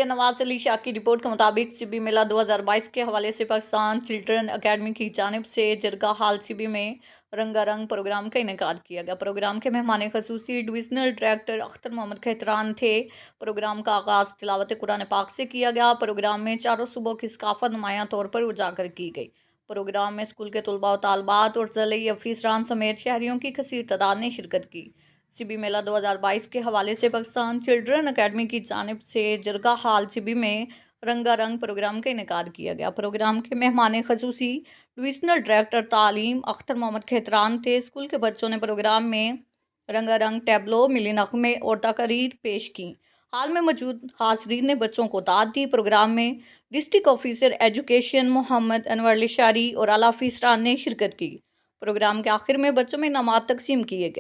नवाज अली शाह की रिपोर्ट के मुताबिक सिबी मेला 2022 के हवाले से पाकिस्तान चिल्ड्रन अकेडमी की जानिब से जरगा हाल सिबी में रंगारंग प्रोग्राम का इनेकाद किया गया। प्रोग्राम के मेहमान खसूसी डिविजनल डायरेक्टर अख्तर मोहम्मद खैतरान थे। प्रोग्राम का आगाज़ तिलावत कुरान पाक से किया गया। प्रोग्राम में चारों सूबों की सकाफत नुमायां तौर पर उजागर की गई। प्रोग्राम में स्कूल के तलबा व तालबात और ज़िले अफीसरान समेत शहरियों की कसीर तादाद ने शिरकत की। सिबी मेला 2022 के हवाले से पाकिस्तान चिल्ड्रन अकेडमी की जानिब से जरगा हाल सिबी में रंगारंग प्रोग्राम का इनेकाद किया गया। प्रोग्राम के मेहमान खसूसी डिविजनल डायरेक्टर तालीम अख्तर मोहम्मद खैतरान थे। स्कूल के बच्चों ने प्रोग्राम में रंगारंग टैबलो, मिली नगमे और तकरीर पेश की। हाल में मौजूद हाजरीन ने बच्चों को दाद दी। प्रोग्राम में district officer education Mohammad Anwar Lishari और आला अफीसरान ने शिरकत की। प्रोग्राम के आखिर में बच्चों में इनामात तकसीम किए गए।